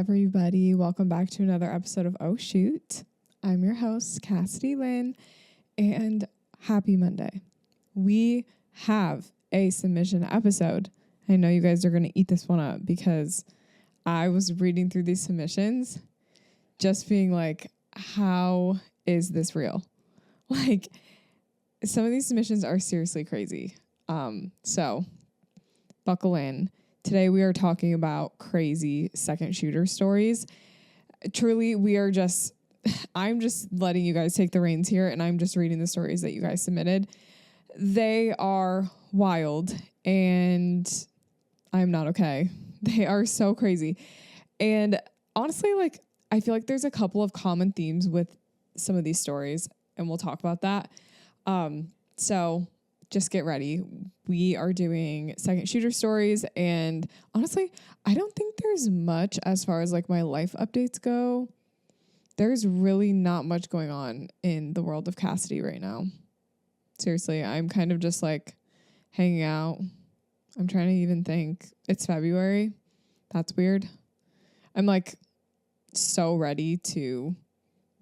everybody? Welcome back to another episode of Oh Shoot. I'm your host, Cassidy Lynne, and happy Monday. We have a submission episode. I know you guys are going to eat this one up because I was reading through these submissions just being like, how is this real? Like, some of these submissions are seriously crazy. So buckle in. Today we are talking about crazy second shooter stories. Truly, I'm just letting you guys take the reins here, and I'm just reading the stories that you guys submitted. They are wild, and I'm not okay. They are so crazy. And honestly, I feel like there's a couple of common themes with some of these stories, and we'll talk about that. So just get ready. We are doing second shooter stories, and honestly, I don't think there's much as far as my life updates go. There's really not much going on in the world of Cassidy right now. Seriously, I'm kind of just hanging out. I'm trying to even think. It's February. That's weird. I'm so ready to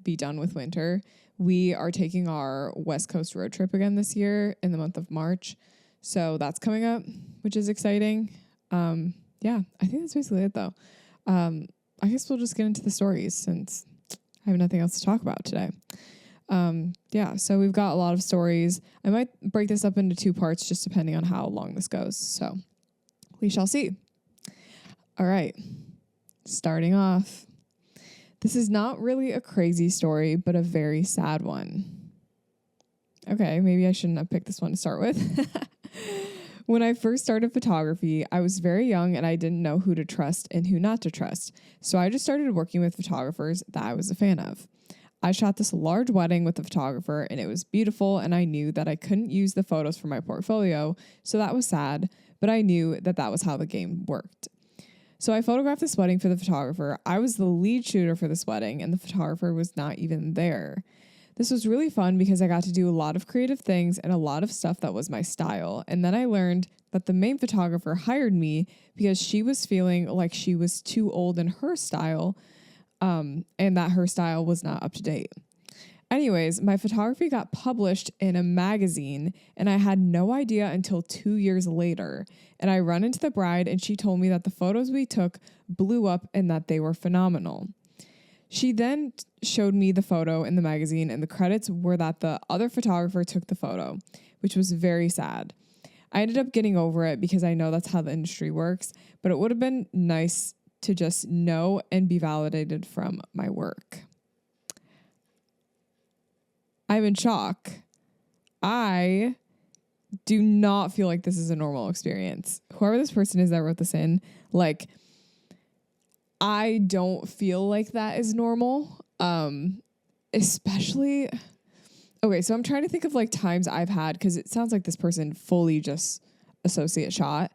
be done with winter. We are taking our West Coast road trip again this year in the month of March. So that's coming up, which is exciting. Yeah, I think that's basically it though. I guess we'll just get into the stories since I have nothing else to talk about today. Yeah, so we've got a lot of stories. I might break this up into two parts just depending on how long this goes. So we shall see. All right, starting off. This is not really a crazy story, but a very sad one. Okay, maybe I shouldn't have picked this one to start with. When I first started photography, I was very young and I didn't know who to trust and who not to trust. So I just started working with photographers that I was a fan of. I shot this large wedding with a photographer and it was beautiful, and I knew that I couldn't use the photos for my portfolio, so that was sad, but I knew that that was how the game worked. So I photographed this wedding for the photographer. I was the lead shooter for this wedding, and the photographer was not even there. This was really fun because I got to do a lot of creative things and a lot of stuff that was my style. And then I learned that the main photographer hired me because she was feeling like she was too old in her style, and that her style was not up to date. Anyways, my photography got published in a magazine, and I had no idea until 2 years later. And I run into the bride, and she told me that the photos we took blew up and that they were phenomenal. She then showed me the photo in the magazine, and the credits were that the other photographer took the photo, which was very sad. I ended up getting over it because I know that's how the industry works, but it would have been nice to just know and be validated from my work. I'm in shock. I do not feel like this is a normal experience. Whoever this person is that wrote this in, I don't feel like that is normal. Especially, okay, so I'm trying to think of times I've had, because it sounds like this person fully just associate shot.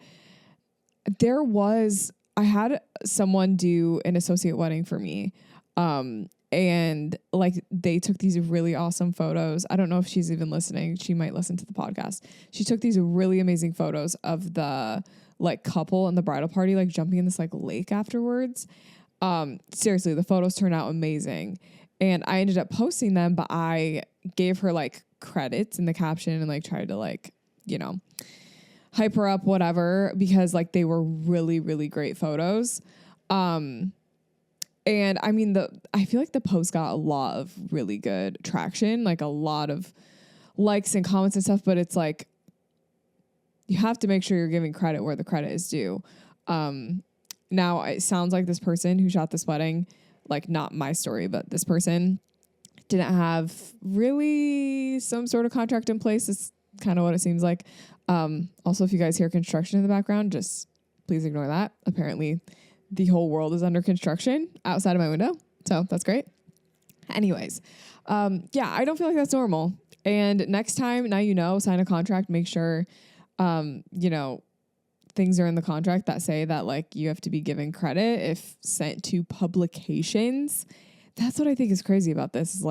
I had someone do an associate wedding for me. And they took these really awesome photos. I don't know if she's even listening. She might listen to the podcast. She took these really amazing photos of the couple and the bridal party, jumping in this lake afterwards. Seriously, the photos turned out amazing. And I ended up posting them, but I gave her credits in the caption and tried to hype her up, whatever, because they were really, really great photos. And I mean, I feel like the post got a lot of really good traction, a lot of likes and comments and stuff, but it's you have to make sure you're giving credit where the credit is due. Now it sounds like this person who shot this wedding, not my story, but this person didn't have really some sort of contract in place. It's kind of what it seems like. Also, if you guys hear construction in the background, just please ignore that. Apparently the whole world is under construction outside of my window. So that's great. Anyways, yeah, I don't feel like that's normal. And next time, now sign a contract, make sure, things are in the contract that say that you have to be given credit if sent to publications. That's what I think is crazy about this is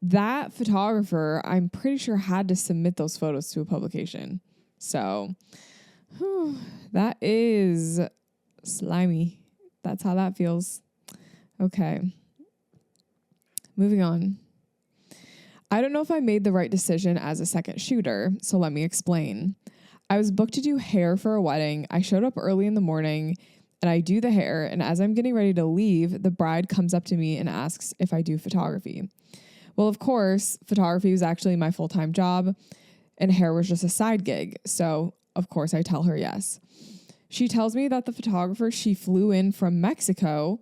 that photographer, I'm pretty sure had to submit those photos to a publication. So that is slimy. That's how that feels. Okay. Moving on. I don't know if I made the right decision as a second shooter, so let me explain. I was booked to do hair for a wedding. I showed up early in the morning and I do the hair, and as I'm getting ready to leave, the bride comes up to me and asks if I do photography. Well, of course, photography was actually my full-time job and hair was just a side gig. So, of course, I tell her yes. She tells me that the photographer she flew in from Mexico,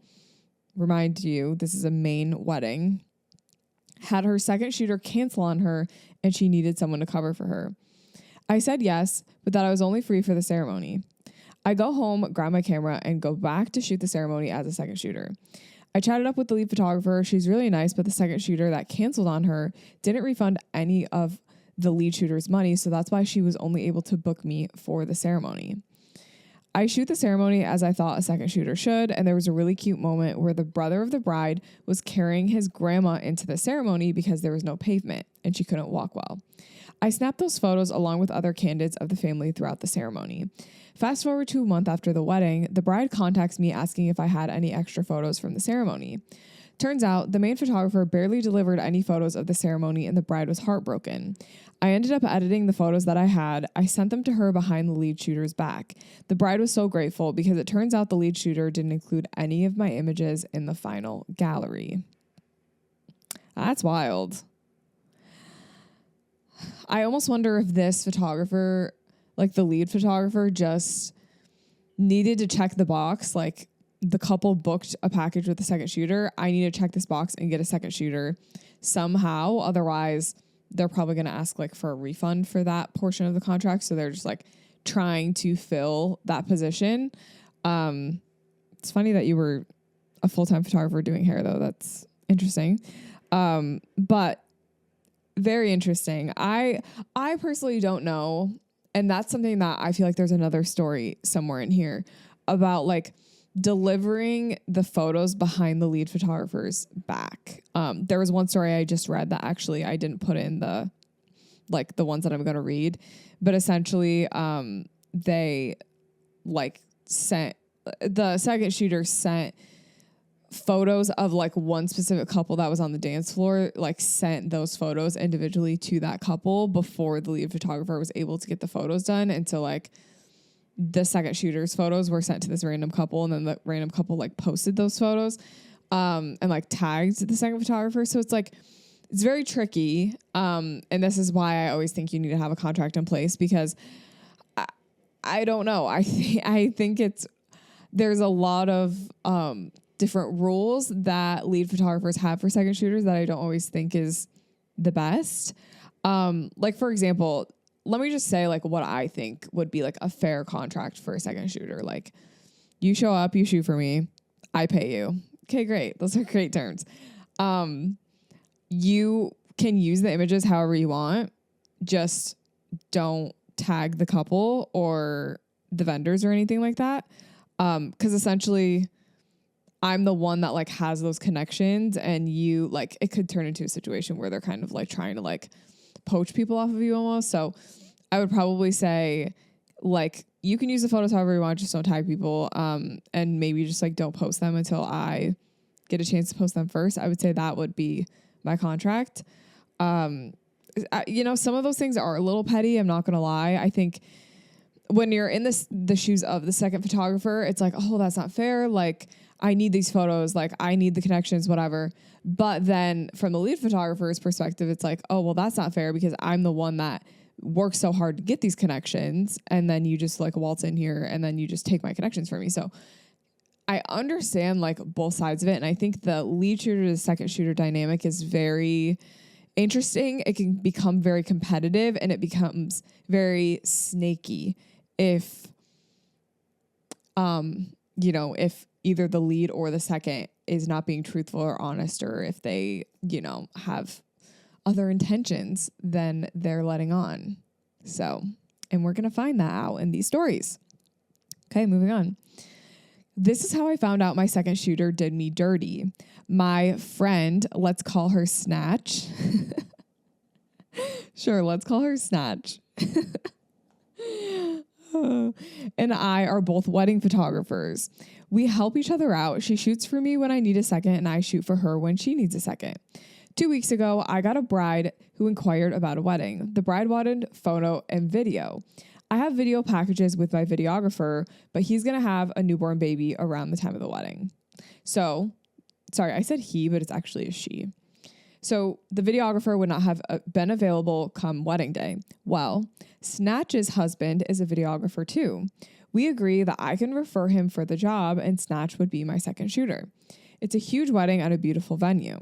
remind you, this is a Maine wedding, had her second shooter cancel on her and she needed someone to cover for her. I said yes, but that I was only free for the ceremony. I go home, grab my camera, and go back to shoot the ceremony as a second shooter. I chatted up with the lead photographer. She's really nice, but the second shooter that canceled on her didn't refund any of the lead shooter's money, so that's why she was only able to book me for the ceremony. I shoot the ceremony as I thought a second shooter should, and there was a really cute moment where the brother of the bride was carrying his grandma into the ceremony because there was no pavement and she couldn't walk well. I snapped those photos along with other candidates of the family throughout the ceremony. Fast forward to a month after the wedding, the bride contacts me asking if I had any extra photos from the ceremony. Turns out the main photographer barely delivered any photos of the ceremony and the bride was heartbroken. I ended up editing the photos that I had. I sent them to her behind the lead shooter's back. The bride was so grateful because it turns out the lead shooter didn't include any of my images in the final gallery. That's wild. I almost wonder if this photographer, like the lead photographer, just needed to check the box. Like the couple booked a package with the second shooter. I need to check this box and get a second shooter somehow. Otherwise, they're probably going to ask like for a refund for that portion of the contract. So they're just like trying to fill that position. It's funny that you were a full-time photographer doing hair though. That's interesting. But very interesting. I personally don't know. And that's something that I feel like there's another story somewhere in here about like delivering the photos behind the lead photographer's back. There was one story I just read that actually I didn't put in the ones that I'm going to read, but essentially, they like sent the second shooter sent photos of like one specific couple that was on the dance floor, like sent those photos individually to that couple before the lead photographer was able to get the photos done. And so like the second shooter's photos were sent to this random couple, and then the random couple like posted those photos, and like tagged the second photographer. So it's like, it's very tricky. And this is why I always think you need to have a contract in place, because I don't know. I think there's a lot of, different rules that lead photographers have for second shooters that I don't always think is the best. Like for example, let me just say like what I think would be like a fair contract for a second shooter. Like you show up, you shoot for me, I pay you. Okay, great. Those are great terms. You can use the images however you want. Just don't tag the couple or the vendors or anything like that. 'Cause essentially I'm the one that like has those connections, and you like, it could turn into a situation where they're kind of like trying to like poach people off of you almost. So I would probably say like, you can use the photos however you want, just don't tag people. And maybe just like don't post them until I get a chance to post them first. I would say that would be my contract. Some of those things are a little petty. I'm not going to lie. I think when you're in the shoes of the second photographer, it's like, oh, that's not fair. Like, I need these photos, like I need the connections, whatever. But then from the lead photographer's perspective, it's like, oh, well, that's not fair because I'm the one that works so hard to get these connections. And then you just like waltz in here and then you just take my connections from me. So I understand like both sides of it. And I think the lead shooter to the second shooter dynamic is very interesting. It can become very competitive and it becomes very snaky if either the lead or the second is not being truthful or honest, or if they, have other intentions than they're letting on. So, and we're going to find that out in these stories. Okay, moving on. This is how I found out my second shooter did me dirty. My friend, let's call her Snatch. Sure, let's call her Snatch. and I are both wedding photographers. We help each other out. She shoots for me when I need a second, and I shoot for her when she needs a second. 2 weeks ago, I got a bride who inquired about a wedding. The bride wanted photo and video. I have video packages with my videographer, but he's going to have a newborn baby around the time of the wedding. So, sorry, I said he, but it's actually a she. So the videographer would not have been available come wedding day. Well, Snatch's husband is a videographer too. We agree that I can refer him for the job and Snatch would be my second shooter. It's a huge wedding at a beautiful venue.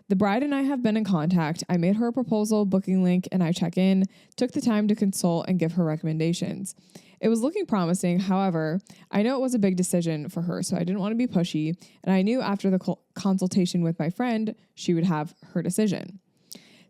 The bride and I have been in contact. I made her a proposal, booking link, and I check in, took the time to consult and give her recommendations. It was looking promising. However, I know it was a big decision for her, so I didn't want to be pushy. And I knew after the consultation with my friend, she would have her decision.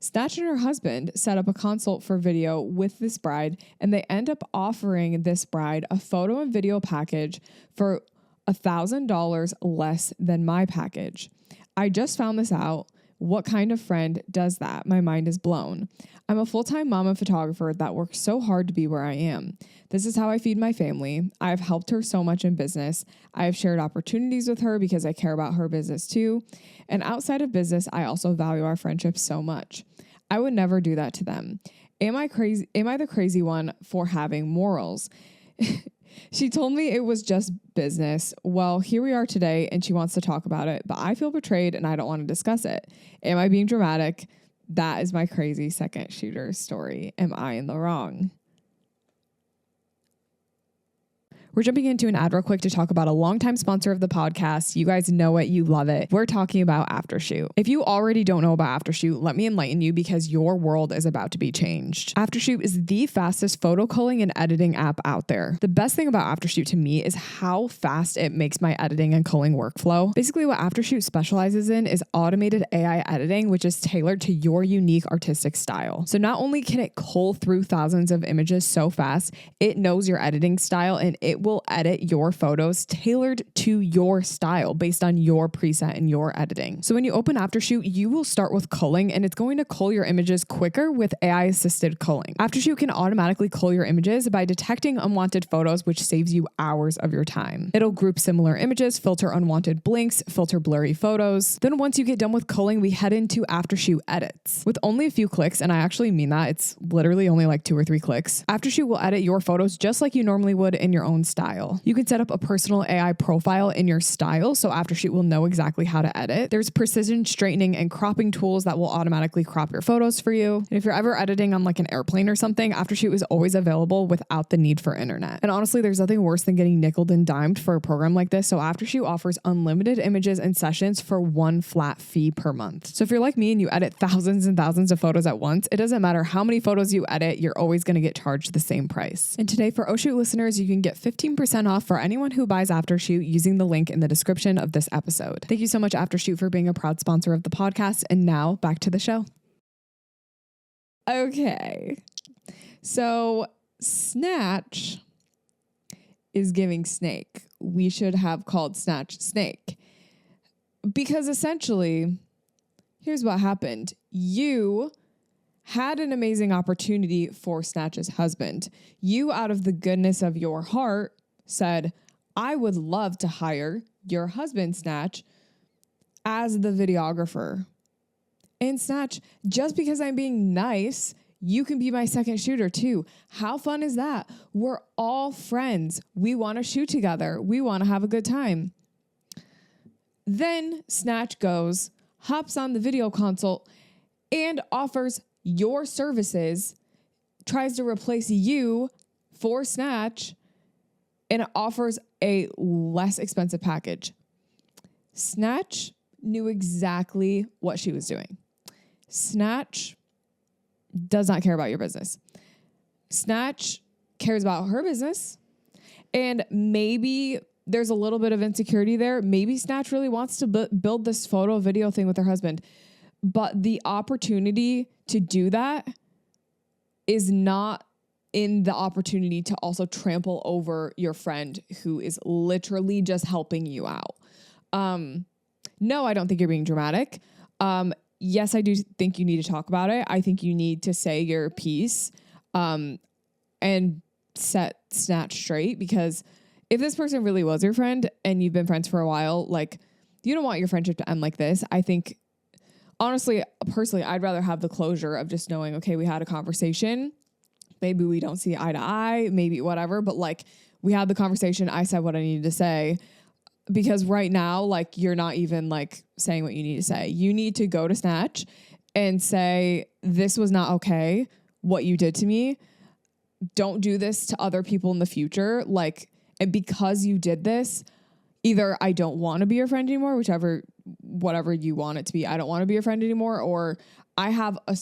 Snatch and her husband set up a consult for video with this bride, and they end up offering this bride a photo and video package for $1,000 less than my package. I just found this out. What kind of friend does that? My mind is blown. I'm a full-time mom and photographer that works so hard to be where I am. This is how I feed my family. I've helped her so much in business. I have shared opportunities with her because I care about her business too. And outside of business, I also value our friendship so much. I would never do that to them. Am I crazy? Am I the crazy one for having morals? She told me it was just business. Well, here we are today and she wants to talk about it, but I feel betrayed and I don't want to discuss it. Am I being dramatic? That is my crazy second shooter story. Am I in the wrong? We're jumping into an ad real quick to talk about a longtime sponsor of the podcast. You guys know it. You love it. We're talking about Aftershoot. If you already don't know about Aftershoot, let me enlighten you because your world is about to be changed. Aftershoot is the fastest photo culling and editing app out there. The best thing about Aftershoot to me is how fast it makes my editing and culling workflow. Basically, what Aftershoot specializes in is automated AI editing, which is tailored to your unique artistic style. So not only can it cull through thousands of images so fast, it knows your editing style and it will edit your photos tailored to your style based on your preset and your editing. So when you open Aftershoot, you will start with culling and it's going to cull your images quicker with AI assisted culling. Aftershoot can automatically cull your images by detecting unwanted photos, which saves you hours of your time. It'll group similar images, filter unwanted blinks, filter blurry photos. Then once you get done with culling, we head into Aftershoot edits. With only a few clicks, and I actually mean that, it's literally only like 2 or 3 clicks, Aftershoot will edit your photos just like you normally would in your own style. You can set up a personal AI profile in your style, so Aftershoot will know exactly how to edit. There's precision straightening and cropping tools that will automatically crop your photos for you. And if you're ever editing on like an airplane or something, Aftershoot is always available without the need for internet. And honestly, there's nothing worse than getting nickeled and dimed for a program like this, so Aftershoot offers unlimited images and sessions for one flat fee per month. So if you're like me and you edit thousands and thousands of photos at once, it doesn't matter how many photos you edit, you're always going to get charged the same price. And today for Shoot listeners, you can get 15% off for anyone who buys Aftershoot using the link in the description of this episode. Thank you so much, Aftershoot, for being a proud sponsor of the podcast. And now back to the show. Okay. So Snatch is giving snake. We should have called Snatch snake. Because essentially, here's what happened. You had an amazing opportunity for Snatch's husband. You, out of the goodness of your heart, said, I would love to hire your husband, Snatch, as the videographer. And Snatch, just because I'm being nice, you can be my second shooter too. How fun is that? We're all friends. We want to shoot together. We want to have a good time. Then Snatch goes, hops on the video consult, and offers your services, tries to replace you for Snatch, and it offers a less expensive package. Snatch knew exactly what she was doing. Snatch does not care about your business. Snatch cares about her business, and maybe there's a little bit of insecurity there. Maybe Snatch really wants to build this photo video thing with her husband, but the opportunity to do that is not in the opportunity to also trample over your friend who is literally just helping you out. No, I don't think you're being dramatic. Yes, I do think you need to talk about it. I think you need to say your piece. And set snatch straight, because if this person really was your friend and you've been friends for a while, like, you don't want your friendship to end like this. I think, honestly, personally, I'd rather have the closure of just knowing, okay, we had a conversation. Maybe we don't see eye to eye, maybe whatever, but like, we had the conversation. I said what I needed to say, because right now, like, you're not even like saying what you need to say. You need to go to snatch and say, this was not okay, what you did to me. Don't do this to other people in the future. Like, and because you did this, either I don't want to be your friend anymore, whatever you want it to be. I don't want to be your friend anymore, or I have a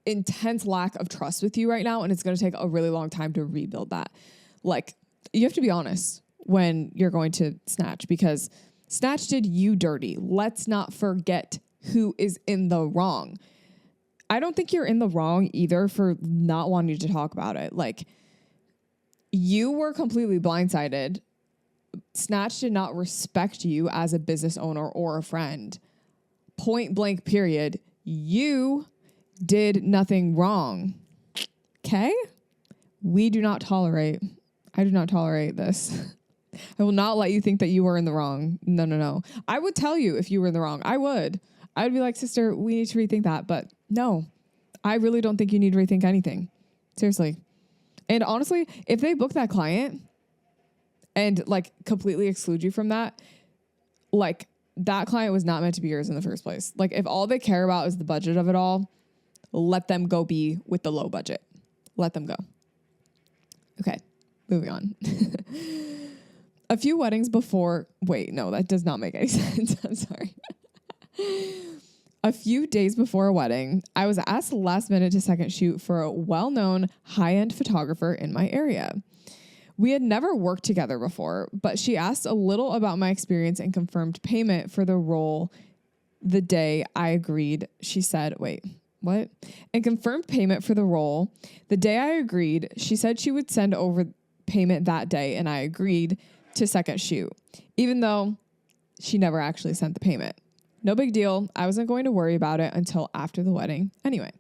intense lack of trust with you right now, and it's going to take a really long time to rebuild that. Like, you have to be honest when you're going to snatch, because snatch did you dirty. Let's not forget who is in the wrong. I don't think you're in the wrong either for not wanting to talk about it. Like, you were completely blindsided. Snatch did not respect you as a business owner or a friend. Point blank, period. You did nothing wrong. Okay? I do not tolerate this. I will not let you think that you were in the wrong. No. I would tell you if you were in the wrong. I would be like, sister, we need to rethink that. But no, I really don't think you need to rethink anything. Seriously. And honestly, if they book that client and like completely exclude you from that, like, that client was not meant to be yours in the first place. Like, if all they care about is the budget of it all, let them go be with the low budget. Let them go. Okay, moving on. A few weddings before, wait, no, that does not make any sense. I'm sorry. A few days before a wedding, I was asked last minute to second shoot for a well-known high-end photographer in my area. We had never worked together before, but she asked a little about my experience and confirmed payment for the role the day I agreed. She said, wait, what? And confirmed payment for the role the day I agreed. She said she would send over payment that day, and I agreed to second shoot, even though she never actually sent the payment. No big deal. I wasn't going to worry about it until after the wedding. Anyway,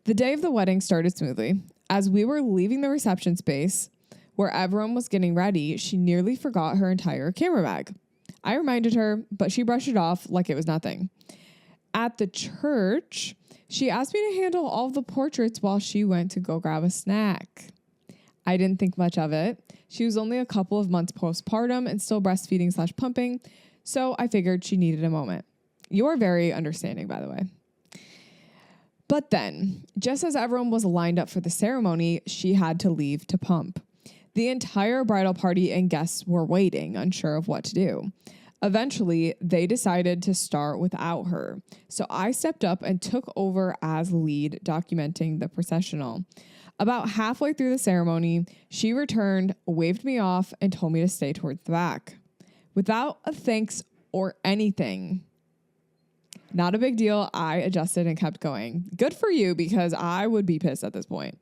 the day of the wedding started smoothly. As we were leaving the reception space where everyone was getting ready, she nearly forgot her entire camera bag. I reminded her, but she brushed it off like it was nothing. At the church, she asked me to handle all of the portraits while she went to go grab a snack. I didn't think much of it. She was only a couple of months postpartum and still breastfeeding/pumping, so I figured she needed a moment. You are very understanding, by the way. But then, just as everyone was lined up for the ceremony, she had to leave to pump. The entire bridal party and guests were waiting, unsure of what to do. Eventually, they decided to start without her, so I stepped up and took over as lead, documenting the processional. About halfway through the ceremony, she returned, waved me off, and told me to stay towards the back. Without a thanks or anything. Not a big deal. I adjusted and kept going. Good for you, because I would be pissed at this point.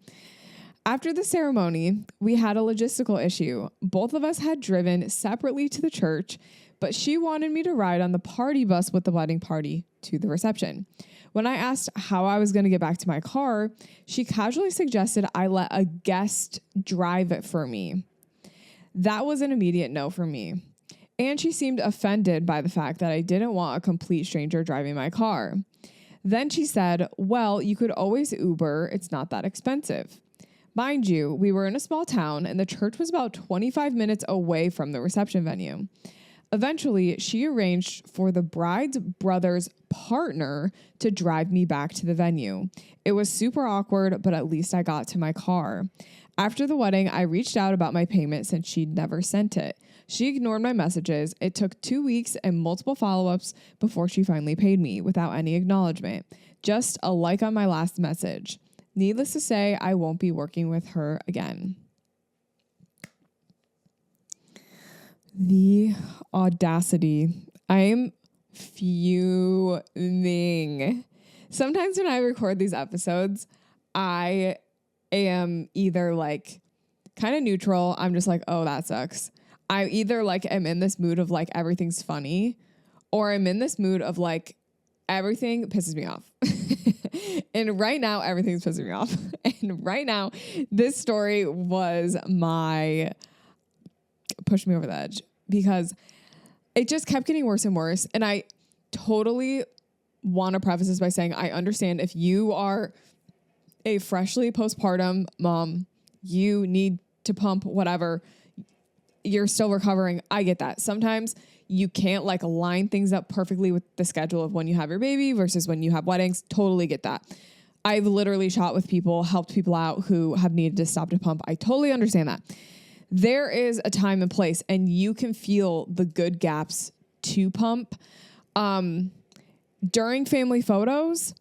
After the ceremony, we had a logistical issue. Both of us had driven separately to the church, but she wanted me to ride on the party bus with the wedding party to the reception. When I asked how I was going to get back to my car, she casually suggested I let a guest drive it for me. That was an immediate no for me. And she seemed offended by the fact that I didn't want a complete stranger driving my car. Then she said, well, you could always Uber. It's not that expensive. Mind you, we were in a small town and the church was about 25 minutes away from the reception venue. Eventually, she arranged for the bride's brother's partner to drive me back to the venue. It was super awkward, but at least I got to my car. After the wedding, I reached out about my payment since she'd never sent it. She ignored my messages. It took 2 weeks and multiple follow-ups before she finally paid me without any acknowledgement. Just a like on my last message. Needless to say, I won't be working with her again. The audacity. I'm fuming. Sometimes when I record these episodes, I am either like kind of neutral. I'm just like, oh, that sucks. I either like am in this mood of like everything's funny, or I'm in this mood of like everything pisses me off. And right now, everything's pissing me off. And right now, this story was pushed me over the edge because it just kept getting worse and worse. And I totally want to preface this by saying, I understand if you are a freshly postpartum mom, you need to pump, whatever, you're still recovering. I get that. Sometimes you can't like line things up perfectly with the schedule of when you have your baby versus when you have weddings. Totally get that. I've literally shot with people, helped people out who have needed to stop to pump. I totally understand that. There is a time and place, and you can feel the good gaps to pump. During family photos,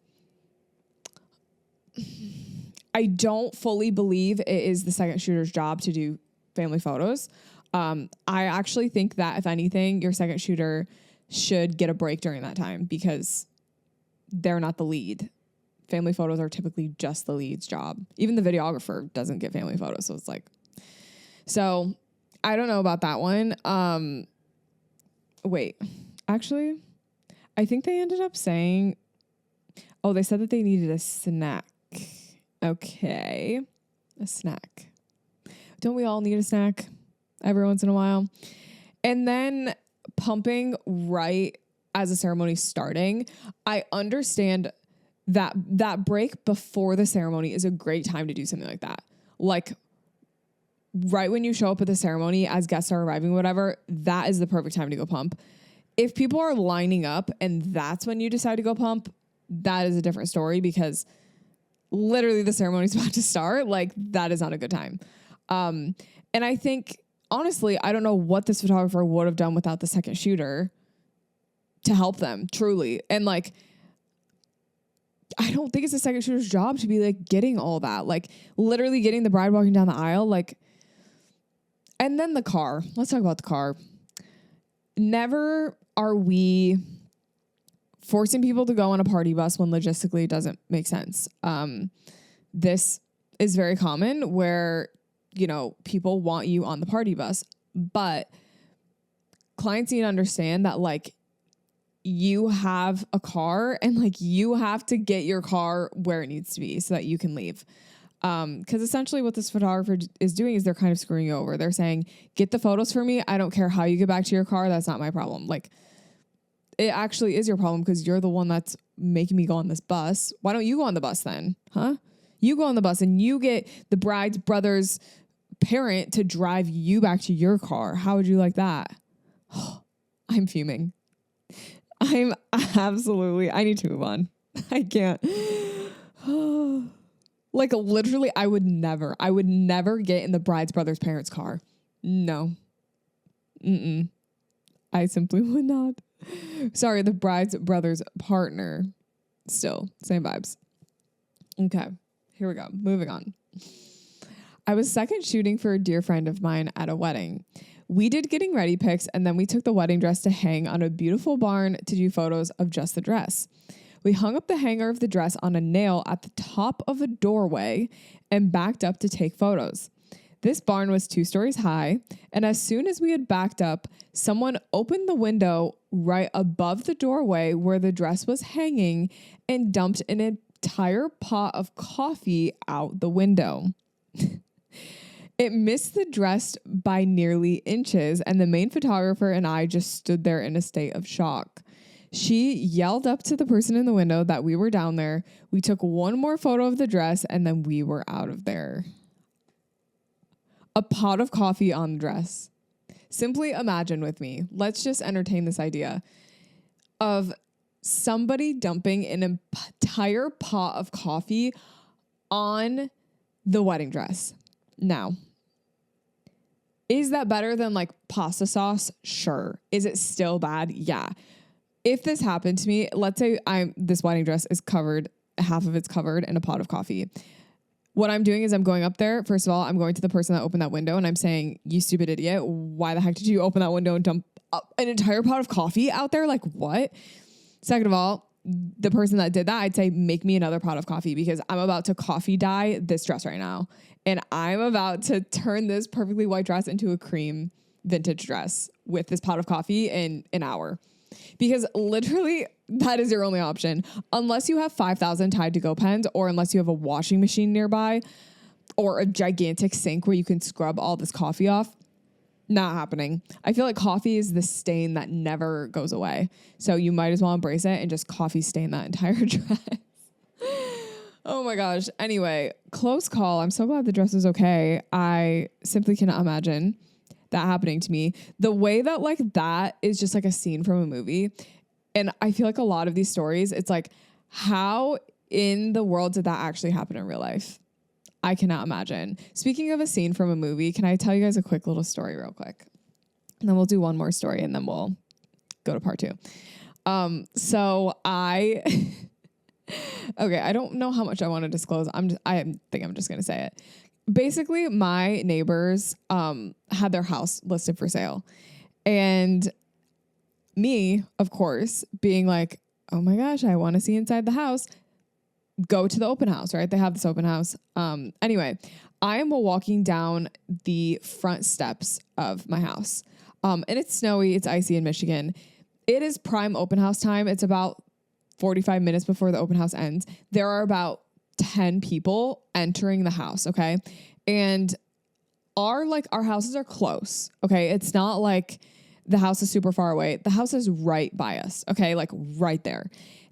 I don't fully believe it is the second shooter's job to do family photos. I actually think that if anything, your second shooter should get a break during that time because they're not the lead. Family photos are typically just the lead's job. Even the videographer doesn't get family photos. So it's like, so I don't know about that one. Wait, actually, I think they ended up saying, they said that they needed a snack. Okay. A snack. Don't we all need a snack every once in a while? And then pumping right as the ceremony's starting. I understand that break before the ceremony is a great time to do something like that. Like right when you show up at the ceremony as guests are arriving, whatever, that is the perfect time to go pump. If people are lining up and that's when you decide to go pump, that is a different story because literally the ceremony's about to start. Like that is not a good time. And I think, honestly, I don't know what this photographer would have done without the second shooter to help them, truly. And like, I don't think it's the second shooter's job to be like getting all that, like literally getting the bride walking down the aisle. Like, and then the car, let's talk about the car. Never are we forcing people to go on a party bus when logistically it doesn't make sense. This is very common where, you know, people want you on the party bus, but clients need to understand that like you have a car and like you have to get your car where it needs to be so that you can leave. Cause essentially what this photographer is doing is they're kind of screwing you over. They're saying, get the photos for me. I don't care how you get back to your car. That's not my problem. Like it actually is your problem because you're the one that's making me go on this bus. Why don't you go on the bus then? Huh? You go on the bus and you get the bride's brother's parent to drive you back to your car. How would you like that? I'm fuming. I need to move on. I can't. Like literally, I would never get in the bride's brother's parents' car. No. I simply would not. Sorry, the bride's brother's partner. Still, same vibes. Okay, here we go. Moving on. I was second shooting for a dear friend of mine at a wedding. We did getting ready pics, and then we took the wedding dress to hang on a beautiful barn to do photos of just the dress. We hung up the hanger of the dress on a nail at the top of a doorway and backed up to take photos. This barn was 2 stories high, and as soon as we had backed up, someone opened the window right above the doorway where the dress was hanging and dumped an entire pot of coffee out the window. It missed the dress by nearly inches, and the main photographer and I just stood there in a state of shock. She yelled up to the person in the window that we were down there. We took one more photo of the dress, and then we were out of there. A pot of coffee on the dress. Simply imagine with me. Let's just entertain this idea of somebody dumping an entire pot of coffee on the wedding dress. Now, is that better than like pasta sauce? Sure. Is it still bad? Yeah. If this happened to me, let's say this wedding dress is covered, half of it's covered in a pot of coffee. What I'm doing is I'm going up there. First of all, I'm going to the person that opened that window and I'm saying, you stupid idiot, why the heck did you open that window and dump an entire pot of coffee out there? Like what? Second of all, the person that did that, I'd say, make me another pot of coffee because I'm about to coffee dye this dress right now. And I'm about to turn this perfectly white dress into a cream vintage dress with this pot of coffee in an hour. because literally that is your only option. Unless you have 5,000 Tide to go pens, or unless you have a washing machine nearby or a gigantic sink where you can scrub all this coffee off. Not happening. I feel like coffee is the stain that never goes away. So you might as well embrace it and just coffee stain that entire dress. Oh my gosh. Anyway, close call. I'm so glad the dress is okay. I simply cannot imagine that happening to me. The way that like that is just like a scene from a movie. And I feel like a lot of these stories, it's like, how in the world did that actually happen in real life? I cannot imagine. Speaking of a scene from a movie, can I tell you guys a quick little story real quick? And then we'll do one more story and then we'll go to part 2. Okay, I don't know how much I want to disclose. I think I'm just going to say it. Basically, my neighbors had their house listed for sale. And me, of course, being like, oh my gosh, I want to see inside the house. Go to the open house, right? They have this open house. Anyway, I am walking down the front steps of my house. And it's snowy, it's icy in Michigan. It is prime open house time. It's about 45 minutes before the open house ends. There are about 10 people entering the house, okay? And our houses are close, okay? It's not like the house is super far away. The house is right by us, okay? Like right there.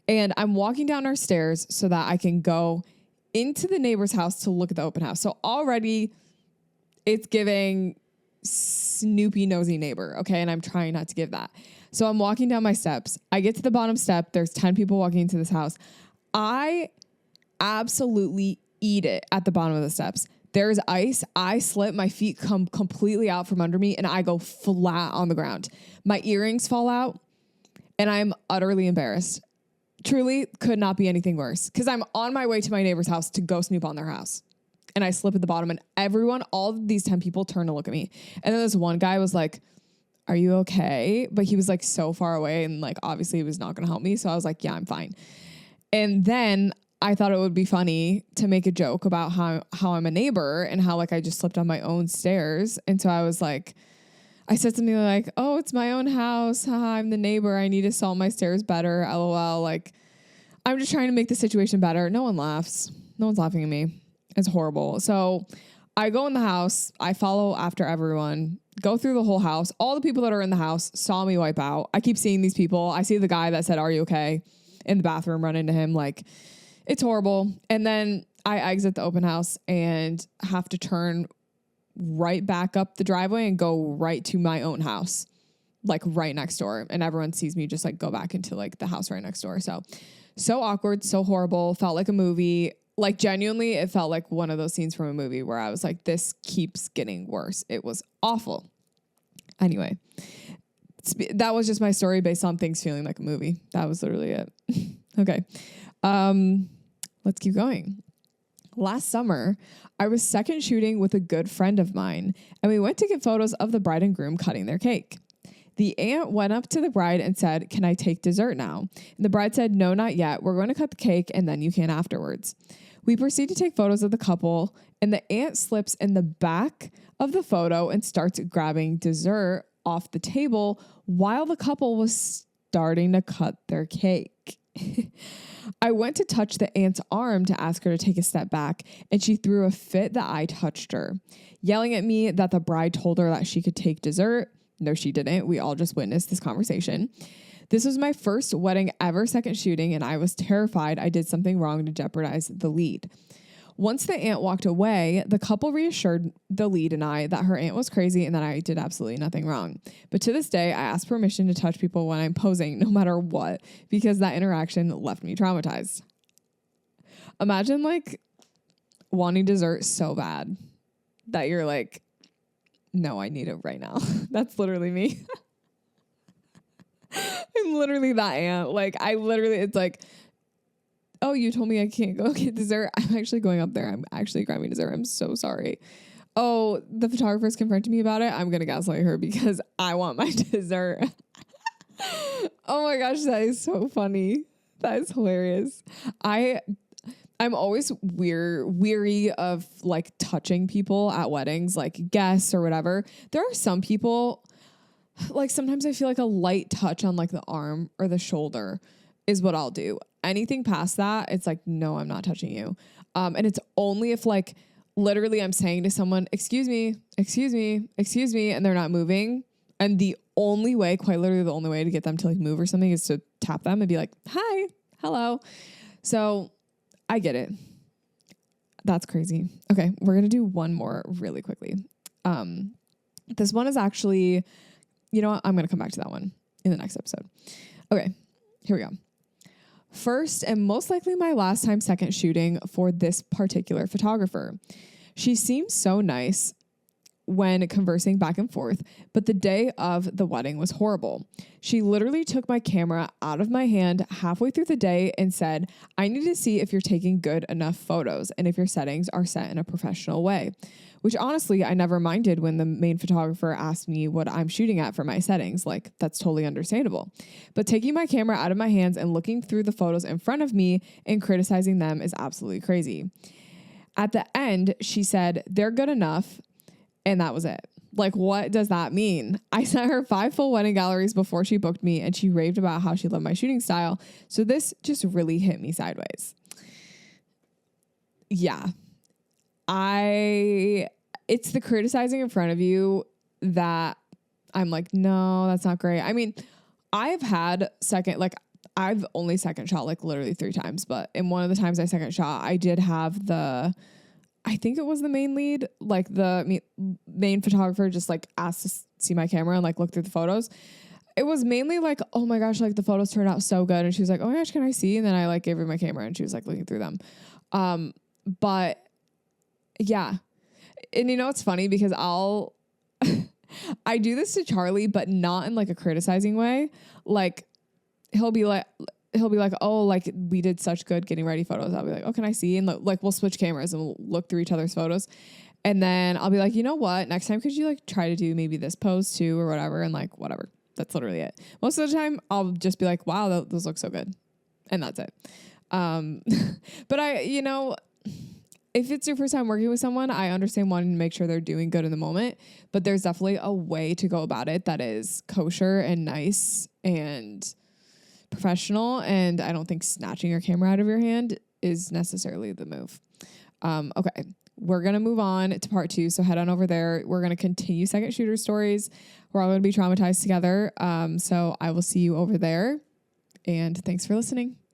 And I'm walking down our stairs so that I can go into the neighbor's house to look at the open house. So already it's giving snoopy, nosy neighbor. Okay. And I'm trying not to give that. So I'm walking down my steps. I get to the bottom step. There's 10 people walking into this house. I absolutely eat it at the bottom of the steps. There's ice. I slip. My feet come completely out from under me and I go flat on the ground. My earrings fall out and I'm utterly embarrassed. Truly could not be anything worse because I'm on my way to my neighbor's house to go snoop on their house. And I slip at the bottom and all of these 10 people turn to look at me. And then this one guy was like, are you okay? But he was like so far away and like obviously he was not going to help me. So I was like, yeah, I'm fine. And then I thought it would be funny to make a joke about how I'm a neighbor and how like I just slipped on my own stairs. And so I said something like, oh, it's my own house. Haha, I'm the neighbor. I need to salt my stairs better. LOL. Like, I'm just trying to make the situation better. No one laughs. No one's laughing at me. It's horrible. So I go in the house. I follow after everyone, go through the whole house. All the people that are in the house saw me wipe out. I keep seeing these people. I see the guy that said, are you okay? In the bathroom, run into him. Like, it's horrible. And then I exit the open house and have to turn right back up the driveway and go right to my own house, like right next door. And everyone sees me just like go back into like the house right next door. So awkward, so horrible. Felt like a movie. Like genuinely, it felt like one of those scenes from a movie where I was like, this keeps getting worse. It was awful. Anyway, that was just my story based on things feeling like a movie. That was literally it. Okay. Let's keep going. Last summer, I was second shooting with a good friend of mine, and we went to get photos of the bride and groom cutting their cake. The aunt went up to the bride and said, can I take dessert now? And the bride said, no, not yet. We're going to cut the cake, and then you can afterwards. We proceed to take photos of the couple, and the aunt slips in the back of the photo and starts grabbing dessert off the table while the couple was starting to cut their cake. I went to touch the aunt's arm to ask her to take a step back, and she threw a fit that I touched her, yelling at me that the bride told her that she could take dessert. No, she didn't. We all just witnessed this conversation. This was my first wedding ever second shooting, and I was terrified I did something wrong to jeopardize the lead. Once the aunt walked away, the couple reassured the lead and I that her aunt was crazy and that I did absolutely nothing wrong. But to this day, I ask permission to touch people when I'm posing, no matter what, because that interaction left me traumatized. Imagine like wanting dessert so bad that you're like, no, I need it right now. That's literally me. I'm literally that aunt. Like it's like, oh, you told me I can't go get dessert. I'm actually going up there. I'm actually grabbing dessert. I'm so sorry. Oh, the photographer's confronting me about it. I'm going to gaslight her because I want my dessert. Oh my gosh, that is so funny. That is hilarious. I'm always weary of like touching people at weddings, like guests or whatever. There are some people, like sometimes I feel like a light touch on like the arm or the shoulder is what I'll do. Anything past that, it's like, no, I'm not touching you. And it's only if like literally I'm saying to someone, excuse me, excuse me, excuse me, and they're not moving. And the only way, quite literally the only way to get them to like move or something is to tap them and be like, hi, hello. So I get it. That's crazy. Okay. We're going to do one more really quickly. This one is actually, you know what? I'm going to come back to that one in the next episode. Okay. Here we go. First and most likely my last time second shooting for this particular photographer. She seems so nice when conversing back and forth, but the day of the wedding was horrible. She literally took my camera out of my hand halfway through the day and said, I need to see if you're taking good enough photos and if your settings are set in a professional way, which honestly, I never minded when the main photographer asked me what I'm shooting at for my settings. Like, that's totally understandable. But taking my camera out of my hands and looking through the photos in front of me and criticizing them is absolutely crazy. At the end, she said, they're good enough. And that was it. Like, what does that mean? I sent her 5 full wedding galleries before she booked me, and she raved about how she loved my shooting style. So this just really hit me sideways. Yeah. It's the criticizing in front of you that I'm like, no, that's not great. I mean, I've only second shot like literally 3 times, but in one of the times I second shot, I did have I think it was the main lead, like the main photographer just like asked to see my camera and like look through the photos. It was mainly like, oh my gosh, like the photos turned out so good. And she was like, oh my gosh, can I see? And then I like gave her my camera and she was like looking through them. But yeah. And you know, it's funny because I do this to Charlie, but not in like a criticizing way. Like he'll be like, oh, like we did such good getting ready photos. I'll be like, oh, can I see? And like we'll switch cameras and we'll look through each other's photos. And then I'll be like, you know what? Next time, could you like try to do maybe this pose too or whatever? And like, whatever. That's literally it. Most of the time I'll just be like, wow, those look so good. And that's it. But if it's your first time working with someone, I understand wanting to make sure they're doing good in the moment, but there's definitely a way to go about it that is kosher and nice and professional. And I don't think snatching your camera out of your hand is necessarily the move. Okay. We're going to move on to part 2. So head on over there. We're going to continue second shooter stories. We're all going to be traumatized together. So I will see you over there, and thanks for listening.